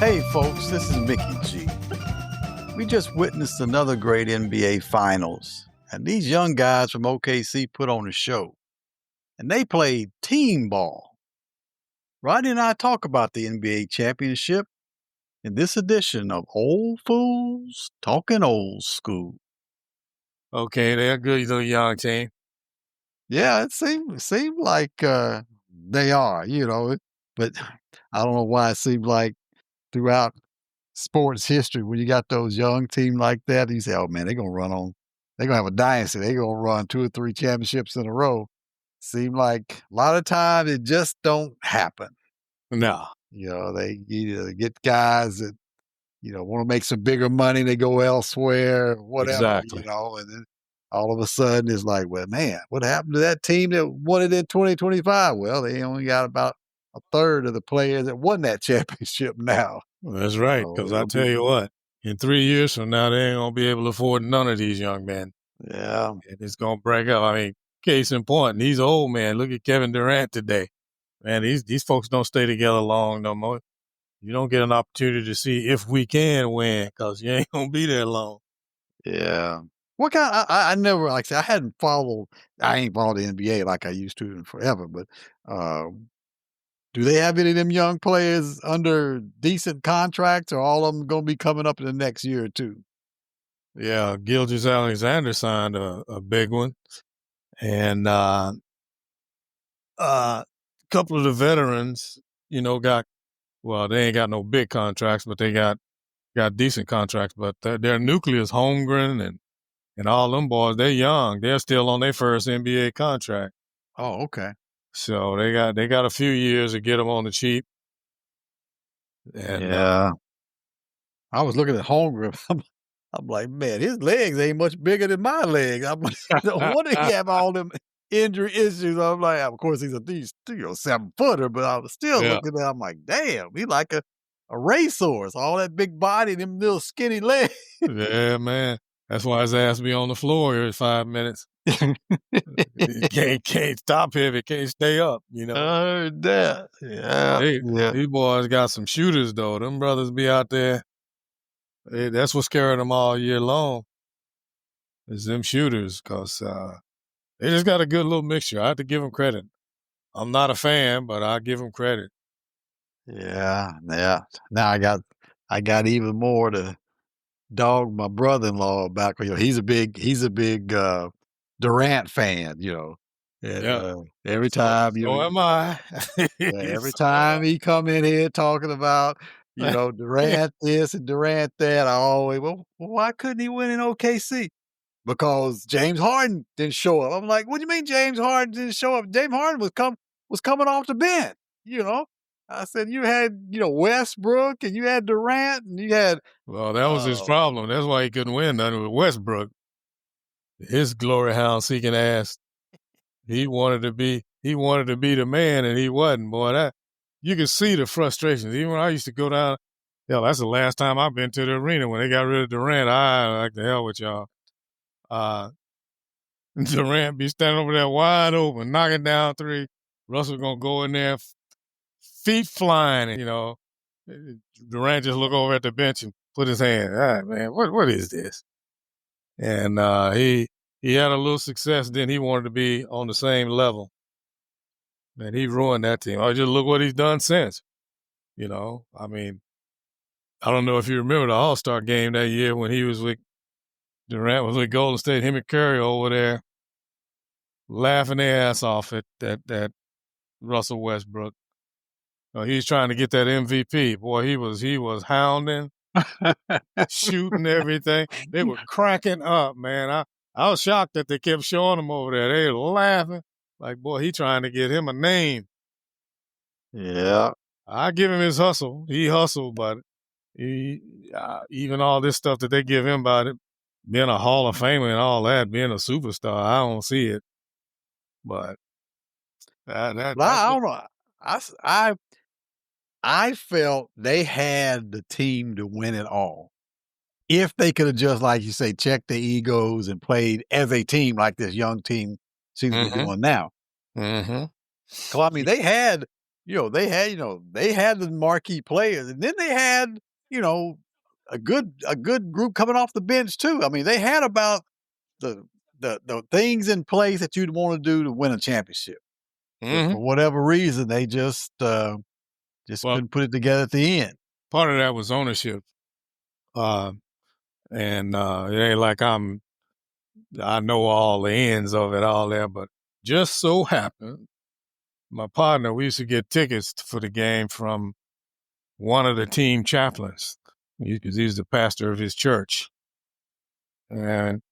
Hey folks, this is Mickey G. We just witnessed another great NBA Finals, and these young guys from OKC put on a show, and they played team ball. Rodney and I talk about the NBA championship in this edition of Old Fools Talking Old School. Okay, they're a good little young team. Yeah, it seemed like they are, but I don't know why it seemed like throughout sports history, when you got those young team like that, you say, "Oh man, they're gonna have a dynasty. They're gonna run 2 or 3 championships in a row." Seem like a lot of times it just don't happen. No, They either get guys that want to make some bigger money, they go elsewhere, whatever, exactly. and then all of a sudden it's like, well, man, what happened to that team that won it in 2025? Well, they only got about a third of the players that won that championship now. Well, that's right, So because I it'll tell be, you what, in 3 years from now, they ain't going to be able to afford none of these young men. yeah. And it's going to break up. I mean, case in point, these old men, look at Kevin Durant today. Man, these folks don't stay together long no more. You don't get an opportunity to see if we can win because you ain't going to be there long. Yeah. What kind I never, like I said, I ain't followed the NBA like I used to in forever, but, do they have any of them young players under decent contracts, or all of them gonna be coming up in the next year or 2? Yeah, Gilgeous-Alexander signed a big one. And couple of the veterans, they ain't got no big contracts, but they got decent contracts. But their nucleus, Holmgren and all them boys, they're young. They're still on their first NBA contract. Oh, okay. So they got a few years to get them on the cheap. And Yeah. I was looking at Holmgren. I'm like, "Man, his legs ain't much bigger than my legs." I'm like, "No wonder he have all them injury issues." I'm like, of course, he's a 7-footer, but I was still yeah, looking at him, I'm like, "Damn, he like a racehorse, all that big body, them little skinny legs." yeah, man. That's why his ass be on the floor every 5 minutes. He can't stop him. He can't stay up. I heard that. Yeah, yeah. These boys got some shooters though. Them brothers be out there. That's what's carrying them all year long. Is them shooters, cause they just got a good little mixture. I have to give them credit. I'm not a fan, but I give them credit. Yeah, yeah. Now I got even more to dog my brother-in-law about, 'cause, he's a big, Durant fan, and, Yeah. every So time, so am I. every So am time he come in here talking about, I. Durant this and Durant that, I always, "Well, why couldn't he win in OKC?" "Because James Harden didn't show up." I'm like, "What do you mean James Harden didn't show up? James Harden was coming off the bench, you know?" I said, "You had, Westbrook, and you had Durant, and you had" Well, that was his uh problem. That's why he couldn't win nothing with Westbrook. His glory hound seeking ass. He wanted to be the man, and he wasn't. Boy, that you could see the frustrations. Even when I used to go down, hell, that's the last time I've been to the arena when they got rid of Durant. I like the hell with y'all. Uh, Durant be standing over there wide open, knocking down three. Russell gonna go in there, feet flying, Durant just look over at the bench and put his hand. All right, man, what is this? And he had a little success. Then he wanted to be on the same level. Man, he ruined that team. I just look what he's done since. I mean, I don't know if you remember the All-Star game that year when Durant was with Golden State, him and Curry over there laughing their ass off at that Russell Westbrook. He's trying to get that MVP. Boy, he was hounding, shooting everything. They were cracking up, man. I was shocked that they kept showing him over there. They were laughing. Like, boy, he trying to get him a name. Yeah. I give him his hustle. He hustled, but even all this stuff that they give him about it, being a Hall of Famer and all that, being a superstar, I don't see it. But Well, that's I what. don't know. I felt they had the team to win it all. if they could have just, like you say, checked their egos and played as a team like this young team seems to be Mm-hmm. doing now. Mm-hmm. 'Cause, I mean, they had the marquee players, and then they had, you know, a good group coming off the bench too. I mean, they had about the the things in place that you'd wanna do to win a championship. But Mm-hmm. for whatever reason, they just Well, couldn't put it together at the end. part of that was ownership. Uh, and it ain't like I know all the ends of it all there, but just so happened my partner, we used to get tickets for the game from one of the team chaplains because he's the pastor of his church. And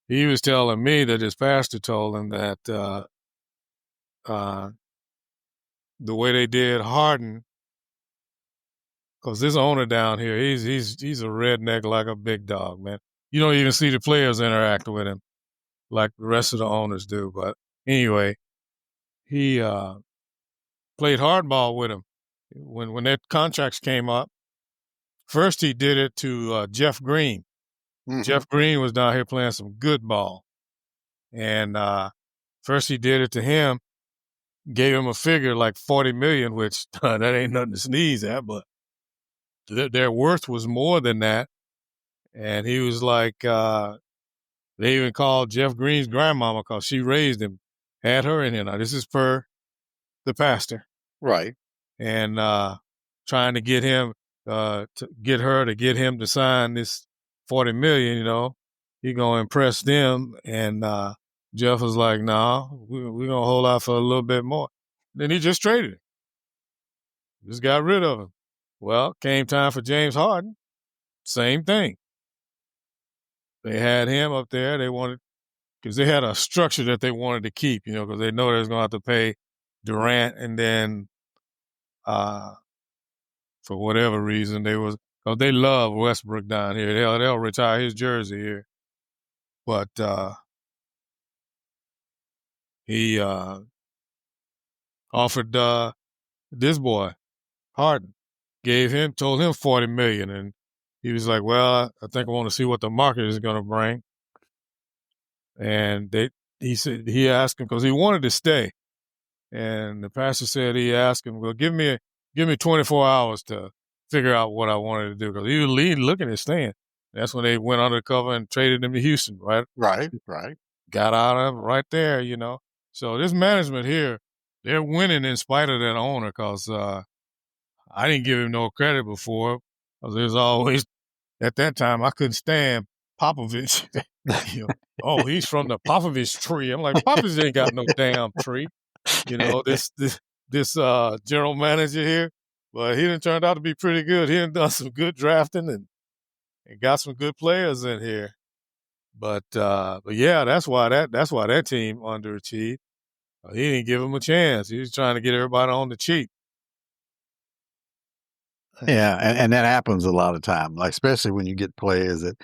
he was telling me that his pastor told him that uh, the way they did Harden, because this owner down here, he's a redneck like a big dog, man. You don't even see the players interact with him like the rest of the owners do. But anyway, he played hardball with him when their contracts came up. First, he did it to Jeff Green. Mhm. Jeff Green was down here playing some good ball, and first he did it to him, gave him a figure like $40 million, which that ain't nothing to sneeze at, but their worth was more than that. And he was like, they even called Jeff Green's grandmama because she raised him, had her in here. Now this is per the pastor, Right. and trying to get him to get him to sign this 40 million, he gonna impress them. And Jeff was like, nah, we're gonna hold out for a little bit more. Then he just traded him. Just got rid of him. Well, came time for James Harden, same thing. They had him up there. They wanted, because they had a structure that they wanted to keep, because they know they was gonna have to pay Durant, and then for whatever reason, because they love Westbrook down here. They'll retire his jersey here. But he offered this boy Harden, told him 40 million, and he was like, "Well, I think I want to see what the market is going to bring." And he asked him because he wanted to stay, and the pastor said he asked him, "Well, give me 24 hours to figure out what I wanted to do," because he was looking at staying. That's when they went undercover and traded him to Houston, right? Right. Right. Got out of right there. So this management here, they're winning in spite of that owner because I didn't give him no credit before because there's always, at that time, I couldn't stand Popovich. Oh, he's from the Popovich tree. I'm like, Popovich ain't got no damn tree. This general manager here, but he done turned out to be pretty good. He done some good drafting and got some good players in here. But yeah, that's why that team underachieved. He didn't give him a chance. He was trying to get everybody on the cheap. Yeah, and that happens a lot of time, like, especially when you get players that,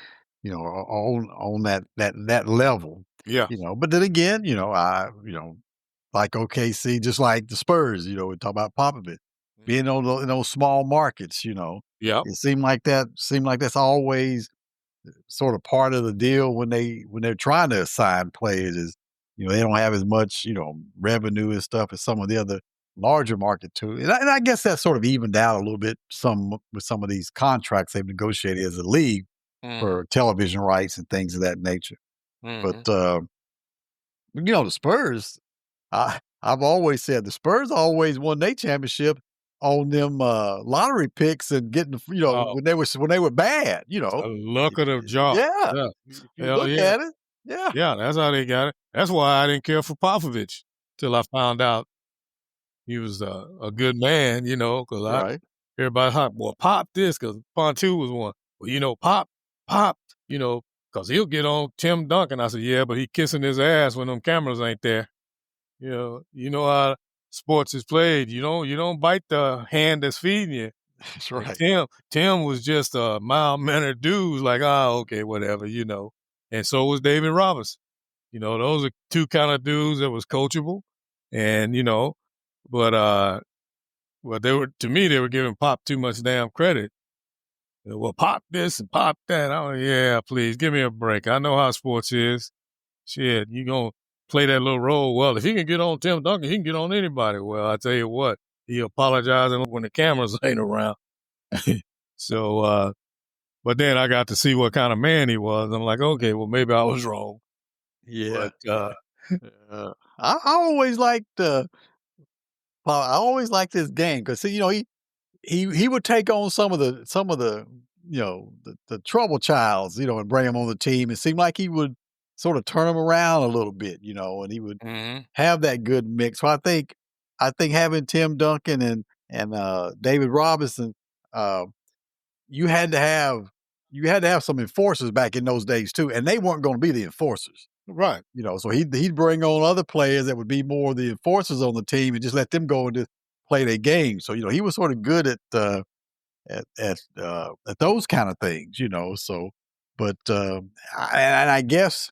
are on that level, Yeah. But then again, like OKC, just like the Spurs, we talk about Popovich being in those small markets, Yep. it seemed like that's always sort of part of the deal when they're trying to assign players is, they don't have as much, revenue and stuff as some of the other larger market too. And I guess that sort of evened out a little bit with some of these contracts they've negotiated as a league Mm-hmm. for television rights and things of that nature. But Mm-hmm. the Spurs, I've always said the Spurs always won their championship on them lottery picks and getting, Oh, when they were bad, a luck of the draw. yeah. Yeah. If you Hell look yeah. at it, yeah. Yeah, that's how they got it. That's why I didn't care for Popovich till I found out he was a good man, because Right. everybody hot, well, Pop this, because Pontu was one. Well, Pop, because he'll get on Tim Duncan. I said, yeah, but he kissing his ass when them cameras ain't there. You know how sports is played. You don't bite the hand that's feeding you. That's And right. Tim was just a mild mannered dude, like, okay, whatever. And so was David Robinson. Those are two kind of dudes that was coachable, and but they were, to me, they were giving Pop too much damn credit. Well, pop this and pop that. Oh, yeah, please give me a break. I know how sports is. Shit, you gonna play that little role. Well, if he can get on Tim Duncan, he can get on anybody. Well, I tell you what, he apologizing when the cameras ain't around. So, but then I got to see what kind of man he was. I'm like, okay, well, maybe I was wrong. Yeah. But I always liked I always liked this game because he would take on some of the the trouble childs, and bring them on the team. It seemed like he would sort of turn them around a little bit, and he would mhm, have that good mix. So I think having Tim Duncan and David Robinson, uh, you had to have some enforcers back in those days too, and they weren't going to be the enforcers. right. So he'd bring on other players that would be more the enforcers on the team and just let them go and just play their game. So he was sort of good at those kind of things. So, but I guess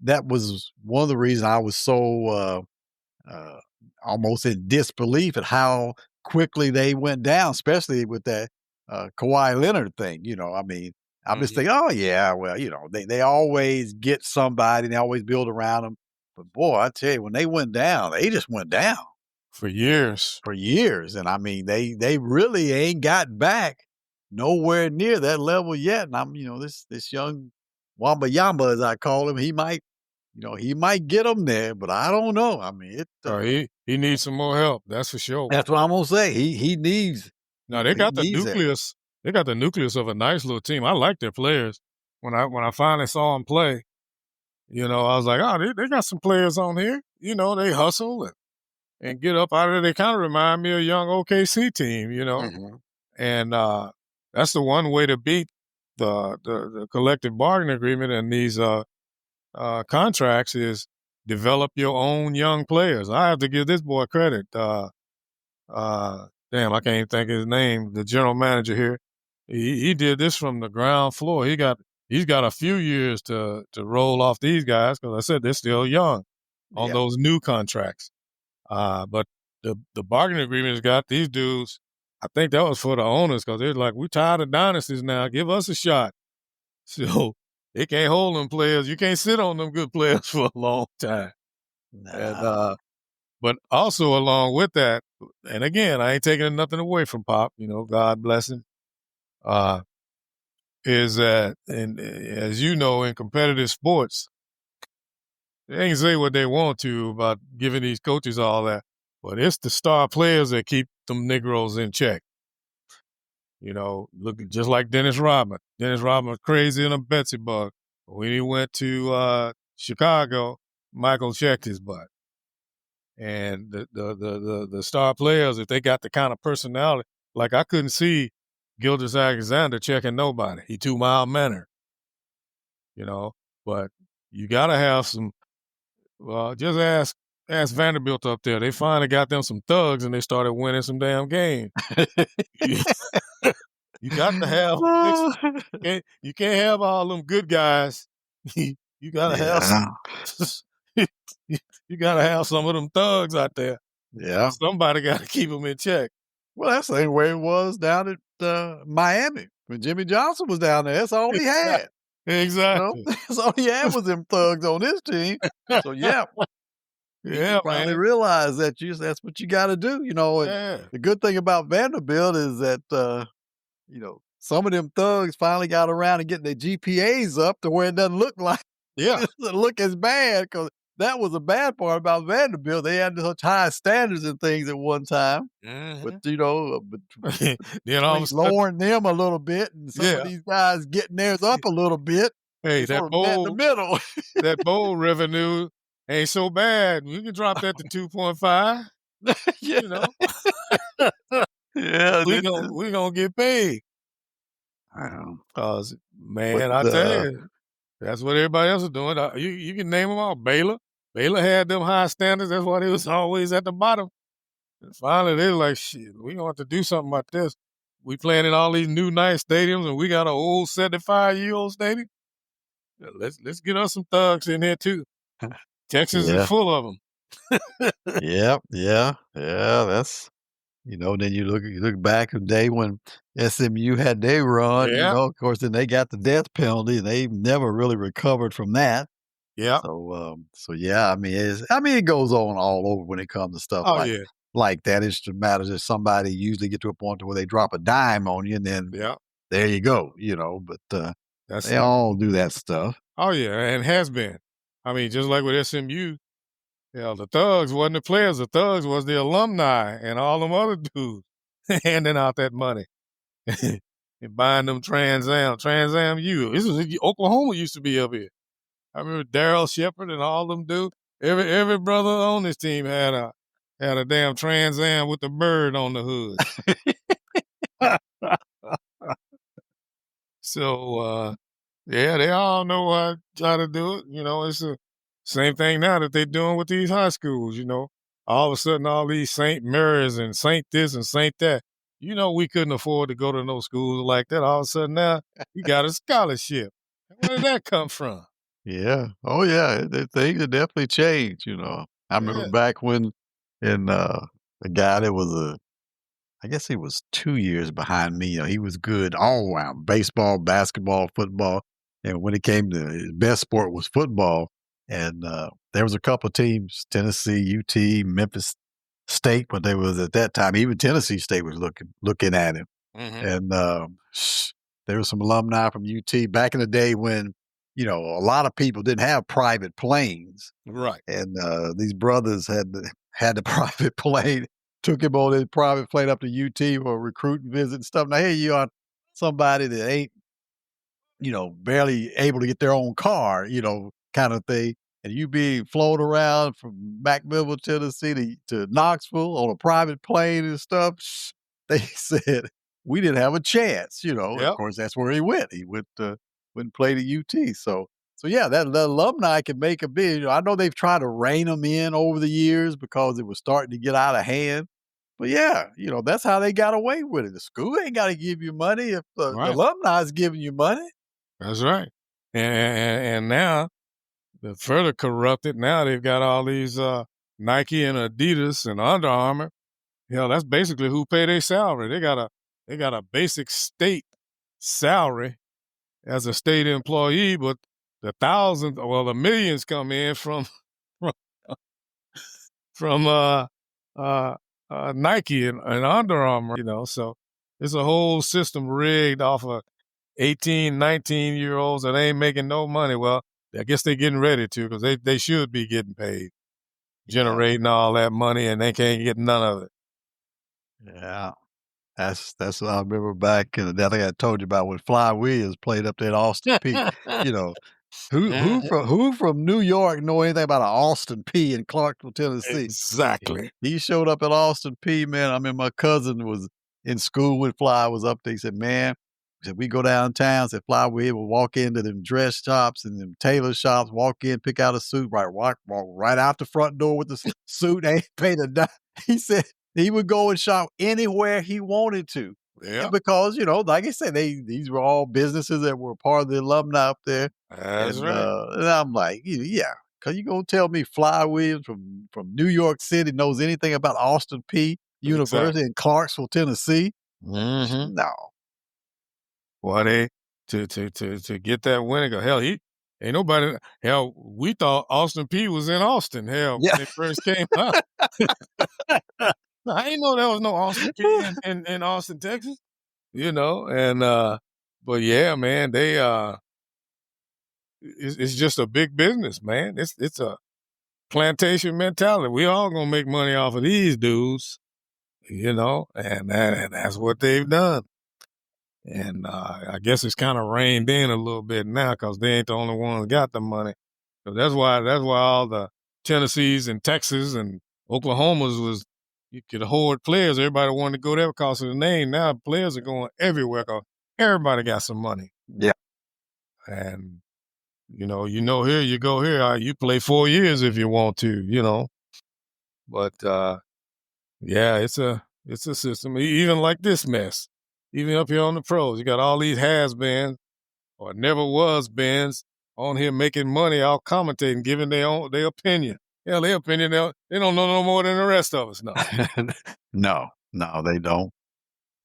that was one of the reasons I was so uh, almost in disbelief at how quickly they went down, especially with that Kawhi Leonard thing. I mean, I'm just Mhm. thinking, oh yeah, well, they always get somebody, and they always build around them. But boy, I tell you, when they went down, they just went down For years. for years, and I mean, they really ain't got back nowhere near that level yet. And this young Wamba Yamba, as I call him, he might get them there, but I don't know. I mean, He needs some more help. That's for sure. that's what I'm gonna say. He needs Now they he got the needs that. nucleus. They got the nucleus of a nice little team. I like their players. When I finally saw them play, I was like, oh, they got some players on here. They hustle and get up out of there. They kind of remind me of a young OKC team. Mhm. And that's the one way to beat the collective bargaining agreement and these contracts is develop your own young players. I have to give this boy credit. Damn, I can't even think of his name. The general manager here, he did this from the ground floor. He's got a few years to roll off these guys because I said they're still young on Yeah. those new contracts. But the bargaining agreement has got these dudes. I think that was for the owners because they're like, we're tired of dynasties now. Give us a shot. So they can't hold them players. You can't sit on them good players for a long time. And Nah. but also along with that, and again, I ain't taking nothing away from Pop. God bless him. Uh, is that, and as you know, in competitive sports, they can say what they want to about giving these coaches all that, but it's the star players that keep them Negroes in check. Look just like Dennis Rodman. Dennis Rodman was crazy in a Betsy bug. When he went to Chicago, Michael checked his butt. And the star players, if they got the kind of personality, like I couldn't see Gilgeous Alexander checking nobody. He too mild mannered, you know. But you gotta have some. Well, just ask Vanderbilt up there. They finally got them some thugs, and they started winning some damn games. You got to have a mix. You can't have all them good guys. You gotta have some. Yeah. You gotta have some of them thugs out there. Yeah. Somebody got to keep them in check. Well, that's the same way it was down at Miami when Jimmy Johnson was down there. That's all he had. Exactly. That's all he had was them thugs on his team. So yeah, he Yeah, finally man. realized that's what you got to do. And Yeah. the good thing about Vanderbilt is that some of them thugs finally got around to getting their GPAs up to where it doesn't look like Yeah. it doesn't look as bad, because that was a bad part about Vanderbilt. They had such high standards and things at one time, but Mhm. Then all of between a sudden, lowering them a little bit and some of yeah. these guys getting theirs up a little bit, Hey, they sort of met in the middle. that bowl revenue ain't so bad. We can drop that to 2.5. Yeah, You know, yeah. we gonna get paid. Wow. Cause But man, I tell you, that's what everybody else is doing. You can name them all. Baylor had them high standards. That's why they was always at the bottom. And finally, they're like, shit, we gonna have to do something about this. We playing in all these new nice stadiums, and we got an old 75-year-old stadium. Yeah, let's get us some thugs in here too. Texas is yeah, full of them. yeah, yeah, yeah. Then you look back a day when SMU had their run, Yeah, of course, then they got the death penalty, and they never really recovered from that. yeah. So yeah, it goes on all over when it comes to stuff Oh, like yeah, that. It's just matters that somebody usually get to a point to where they drop a dime on you, and then yeah. there you go, but, That's they all do that stuff. oh, yeah, and has been. I mean, just like with SMU, the thugs wasn't the players, the thugs was the alumni and all them other dudes handing out that money and buying them Trans Am U. This was Oklahoma used to be up here. I remember Daryl Shepard and all them dudes. Every brother on this team had a damn Trans Am with the bird on the hood. So yeah, they all know how to do it. It's the same thing now that they're doing with these high schools. All of a sudden, all these Saint Mary's and Saint this and Saint that. We couldn't afford to go to no schools like that. All of a sudden now, you got a scholarship. Where did that come from? Yeah. Oh, yeah, things have definitely changed. I remember Yeah. back when and, the guy that was I guess he was 2 years behind me, he was good all around, baseball, basketball, football, and when it came to his best sport was football, and, there was a couple teams, Tennessee, UT, Memphis State, but they was at that time, even Tennessee State was looking at him, Hmm. and, there was some alumni from UT back in the day when, a lot of people didn't have private planes. Right. And, these brothers had the private plane, took him on his private plane up to UT for a recruiting visit and stuff. Now, here you are, somebody that ain't, barely able to get their own car, kinda thing, and you being flown around from McMinnville, Tennessee to Knoxville on a private plane and stuff. They said, "We didn't have a chance," Of Yep. course, that's where he went. He went and played at UT, so yeah, that alumni can make a big I know they've tried to rein them in over the years because it was starting to get out of hand, but yeah, that's how they got away with it. The school ain't gotta give you money if the Right. alumni is giving you money. That's right. And now they're further corrupted. Now they've got all these Nike and Adidas and Under Armour. That's basically who pay their salary. They got a basic state salary as a state employee, but the millions come in from from, from uh, Nike and Under Armour. So it's a whole system rigged off of 18, 19-year-olds that ain't making no money. Well, I guess they're getting ready to because they should be getting paid, Yeah, generating all that money, and they can't get none of it. yeah. That's what I remember back in the day. I think I told you about when Fly Williams played up there at Austin Peay. You know, who from New York know anything about an Austin Peay in Clarksville, Tennessee? Exactly. He showed up at Austin Peay, man. I mean, my cousin was in school when Fly was up there. He said, "Man," he said, "we go downtown." Said Fly, we will walk into them dress shops and them tailor shops, walk in, pick out a suit, right, walk right out the front door with the suit, ain't paid a dime. He said he would go and shop anywhere he wanted to. Yeah, And because, like I said, these were all businesses that were part of the alumni up there. that's And, right. I'm like, yeah, because you gonna tell me Fly Williams from New York City knows anything about Austin Peay University Exactly. in Clarksville, Tennessee? Hmm. No. Well, they to get that winning. Hell, he ain't nobody. Hell, we thought Austin P was in Austin. Hell, Yeah. when it first came out, I ain't know there was no Austin P in Austin, Texas. And but yeah, man, it's just a big business, man. It's a plantation mentality. We all gonna make money off of these dudes, and that's what they've done. And I guess it's kind of reined in a little bit now because they ain't the only ones got the money. So that's why all the Tennessees and Texas and Oklahomas was you could hoard players. Everybody wanted to go there because of the name. Now players are going everywhere because everybody got some money. Yeah. And here you go here. You play 4 years if you want to. But yeah, it's a system. Even like this mess. Even up here on the pros, you got all these has-beens or never was beens on here making money out commentating, giving their opinion. Yeah, their opinion they don't know no more than the rest of us know. No. No, they don't.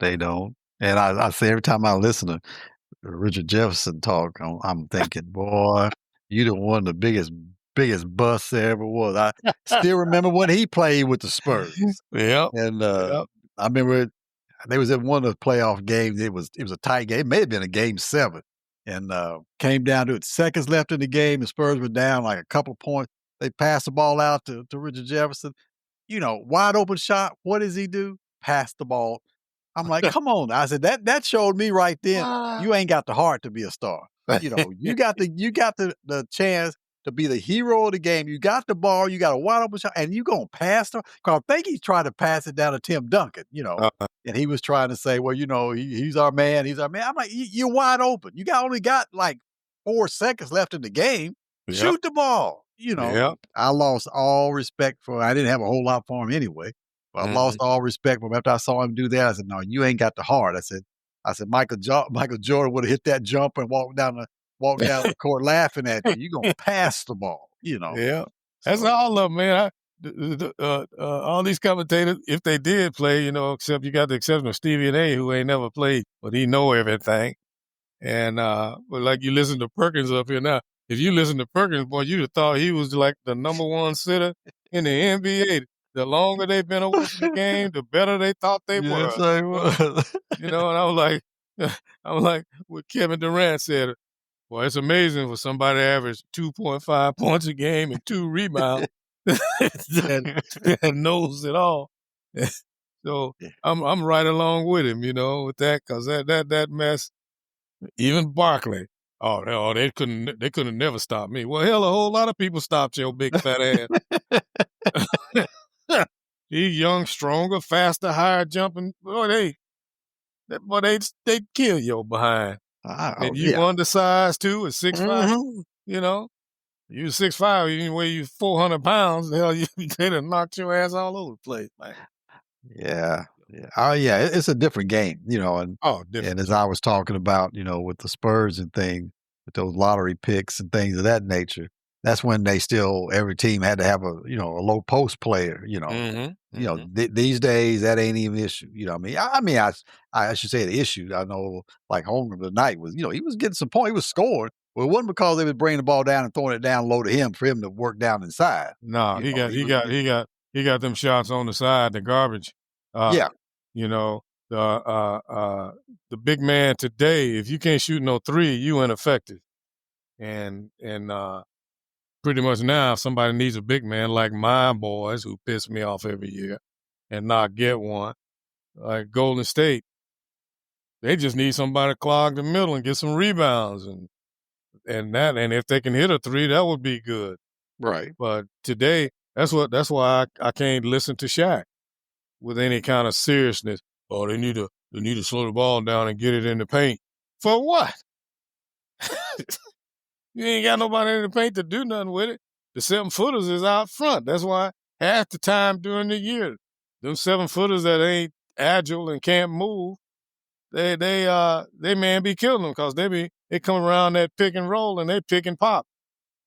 They don't. And I say every time I listen to Richard Jefferson talk, I'm thinking, "Boy, you the one of the biggest busts there ever was." I still remember when he played with the Spurs, Yep, and, yep. I remember they was in one of the playoff games. It was a tight game. It may have been a game 7, and, came down to it. Seconds left in the game. The Spurs were down like a couple of points. They passed the ball out to Richard Jefferson. Wide open shot. What does he do? Pass the ball. I'm like, "Come on." I said, "That showed me right then, you ain't got the heart to be a star." You got the chance to be the hero of the game. You got the ball, you got a wide open shot, and you gonna pass the 'cause I think he's trying to pass it down to Tim Duncan, Uh, and he was trying to say, "Well, he's our man, he's our man." I'm like, You're wide open. Only got, like, 4 seconds left in the game. yep, Shoot the ball." yep. I lost all respect for I didn't have a whole lot for him anyway, but I lost Mhm. all respect for him after I saw him do that. I said, "No, you ain't got the heart." I said, Michael Jordan would have hit that jumper and walked down the court laughing at you. You gonna pass the ball. Yeah. That's So all of 'em, man. All these commentators, if they did play, except you got the exception of Stevie and A, who ain't never played, but he know everything. And, but like you listen to Perkins up here now, if you listen to Perkins, boy, you'd have thought he was like the number one sitter in the NBA. The longer they've been away from the game, the better they thought they yes, were. I was. And I was like, I was like what Kevin Durant said. Well, it's amazing for somebody to average 2.5 points a game and 2 rebounds that, that knows it all. So I'm right along with him, with that because that mess. Even Barkley, they couldn't never stop me. Well, hell, a whole lot of people stopped your big fat ass. He's young, stronger, faster, higher jumping. Boy, they kill your behind. And Oh, you yeah. undersized too at 6'5", Mhm. you know? You 6'5", you weigh you 400 pounds, hell, they'd have knocked your ass all over the place, man. Yeah, yeah. Oh, yeah, it's a different game, Oh, and different. as I was talking about, with the Spurs and things, with those lottery picks and things of that nature, that's when every team had to have a low post player. Mhm, mhm. These days, that ain't even an issue, you know what I mean? I should say the issue, I know, like, Holmgren tonight he was getting some point, he was scoring, well, it wasn't because they was bringing the ball down and throwing it down low to him for him to work down inside, No, you he know, got he he was got get he got he got them shots on the side, the garbage. Uh, Yeah, you know, the big man today, if you can't shoot no three, you ineffective. And pretty much now somebody needs a big man like my boys who piss me off every year and not get one. Like Golden State, they just need somebody to clog the middle and get some rebounds and if they can hit a three, that would be good. right. But today, that's why I can't listen to Shaq with any kind of seriousness. Oh, they need to slow the ball down and get it in the paint. For what? You ain't got nobody in the paint to do nothing with it. The 7-footers is out front. That's why half the time during the year, them 7-footers that ain't agile and can't move, they man be killing them because they come around that pick and roll and they pick and pop.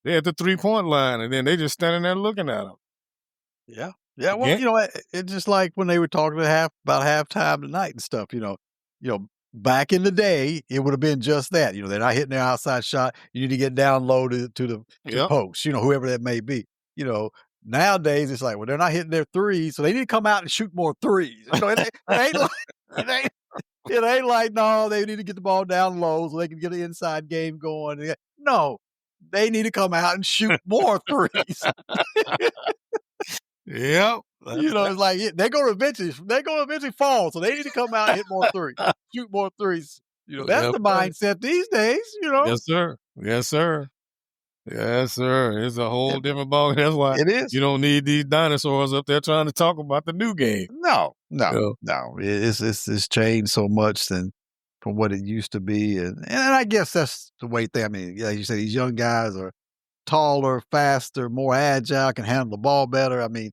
They at the 3-point line and then they just standing there looking at them. Yeah. Yeah, well, Again, it's just like when they were talking about halftime tonight and stuff. Back in the day, it would have been just that. They're not hitting their outside shot. You need to get down low to the yep. post, whoever that may be. You know, Nowadays it's like, well, they're not hitting their threes, so they need to come out and shoot more threes. It ain't like it ain't it ain't like, no, they need to get the ball down low so they can get an inside game going. No, they need to come out and shoot more threes. Yep. It's like they're gonna eventually fall, so they need to come out and hit more threes, shoot more threes. That's Yes, the sir. mindset these days. Yes, sir. Yes, sir. Yes, sir. It's a whole It different ball. That's why it you is. don't need these dinosaurs up there trying to talk about the new game. No, no, Yeah. no. It's changed so much from what it used to be, and I guess that's the way I mean, yeah, you say these young guys are taller, faster, more agile, can handle the ball better. I mean,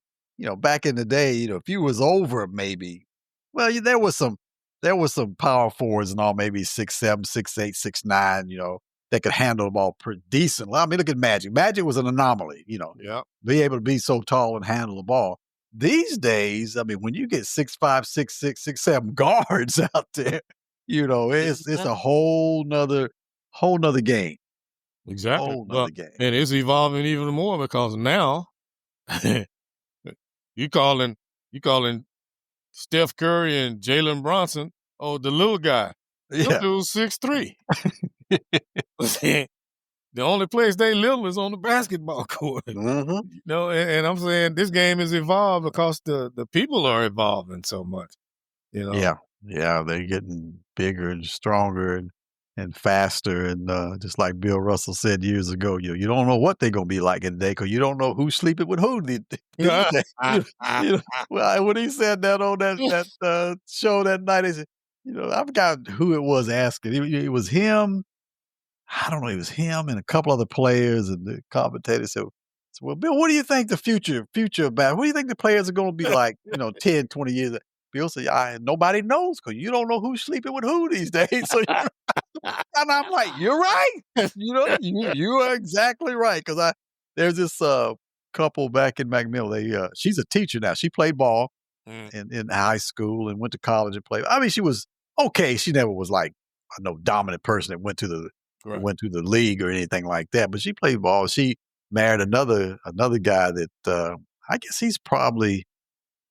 back in the day, if you was over maybe, well, there was some power forwards and all, maybe 6'7", 6'8", 6'9", that could handle the ball pretty decently. I mean, look at Magic. Magic was an anomaly, Yep. be able to be so tall and handle the ball. these days, I mean, when you get 6'5", 6'6", 6'7" guards out there, it's a whole nother game. Exactly. Whole Well, nother game. and it's evolving even more because now you calling Steph Curry and Jalen Brunson, the little guy. Them Yeah. dudes 6'3". The only place they little is on the basketball court. And I'm saying this game has evolved because the people are evolving so much. Yeah. Yeah, they're getting bigger and stronger and faster, and just like Bill Russell said years ago, you don't know what they're gonna be like in the day because you don't know who's sleeping with who these days. Well, when he said that on that show that night, he said, I forgot who it was asking. It was him. I don't know. It was him and a couple other players, and the commentator said, "Well, Bill, what do you think the future about? What do you think the players are going to be like? 10, 20 years." Bill said, "Nobody knows because you don't know who's sleeping with who these days." So, and I'm like, "You're right. You are exactly right." Because there's this couple back in McMill. She's a teacher now. She played ball in high school and went to college and played. I mean, she was okay. She never was like a no dominant person that went to the league or anything like that. But she played ball. She married another guy that I guess he's probably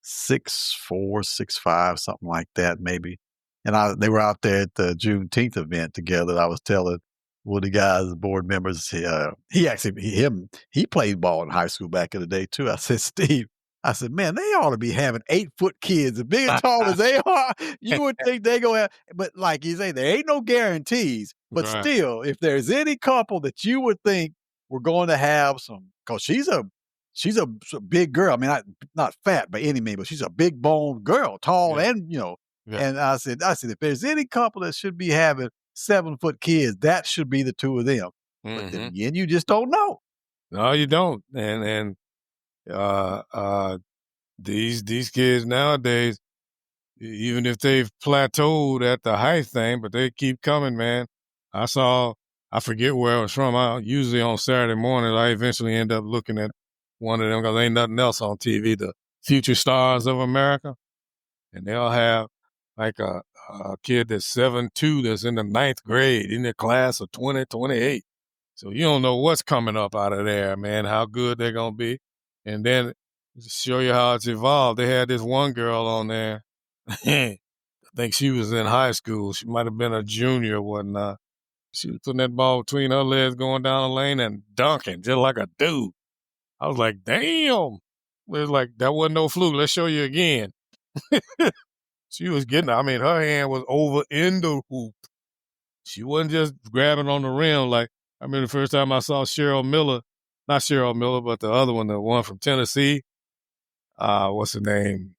6'4", 6'5", something like that, maybe. And they were out there at the Juneteenth event together. I was telling one of the guys, the board members, he played ball in high school back in the day too. I said, Steve, man, they ought to be having 8-foot kids, as big and tall as they are. You would think they go have, but like you say, there ain't no guarantees. But still, if there's any couple that you would think we're going to have some, because she's a big girl. I mean, not fat by any means, but she's a big boned girl, tall and And I said, if there's any couple that should be having 7-foot kids, that should be the two of them. But then again, you just don't know. No, you don't. And these kids nowadays, even if they've plateaued at the height thing, but they keep coming, man. I forget where I was from. Usually on Saturday morning, I eventually end up looking at one of them because ain't nothing else on TV, the Future Stars of America. And they'll have like a kid that's 7'2", that's in the 9th grade in the class of 2028. So you don't know what's coming up out of there, man, how good they're going to be. And then to show you how it's evolved, they had this one girl on there. I think she was in high school. She might have been a junior or whatnot. She was putting that ball between her legs, going down the lane and dunking just like a dude. I was like, damn. It was like, that wasn't no fluke. Let's show you again. She was getting, I mean, her hand was over in the hoop. She wasn't just grabbing on the rim. Like, I remember the first time I saw Cheryl Miller, not Cheryl Miller, but the other one, the one from Tennessee. What's her name?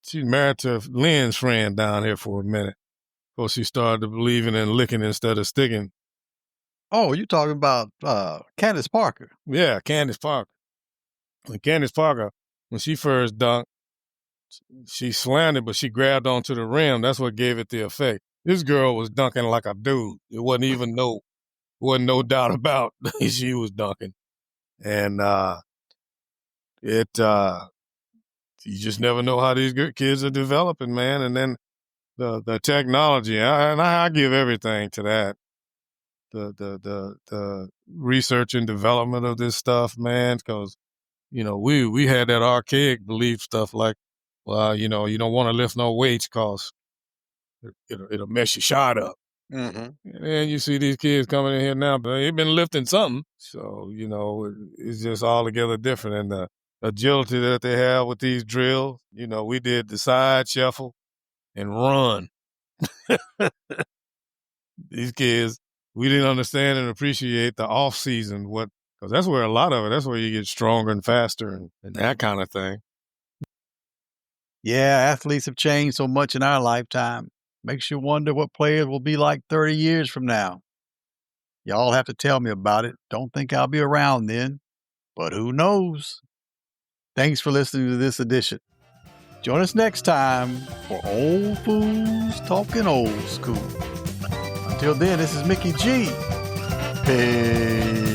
She's married to Lynn's friend down here for a minute. Before she started believing in licking instead of sticking. Oh, you're talking about Candace Parker. Yeah, Candace Parker. And Candace Parker, when she first dunked, she slammed it, but she grabbed onto the rim. That's what gave it the effect. This girl was dunking like a dude. It wasn't no doubt about she was dunking. And you just never know how these good kids are developing, man. And then the technology, and I give everything to that. The research and development of this stuff, man, because we had that archaic belief stuff like, well, you don't want to lift no weights because it'll mess your shot up. And then you see these kids coming in here now, but they've been lifting something. So, it's just altogether different. And the agility that they have with these drills, we did the side shuffle and run. These kids, we didn't understand and appreciate the off season, because that's where a lot of it, that's where you get stronger and faster and that kind of thing. Yeah, athletes have changed so much in our lifetime. Makes you wonder what players will be like 30 years from now. Y'all have to tell me about it. Don't think I'll be around then, but who knows? Thanks for listening to this edition. Join us next time for Old Fools Talking Old School. Until then, this is Mickey G. Peace.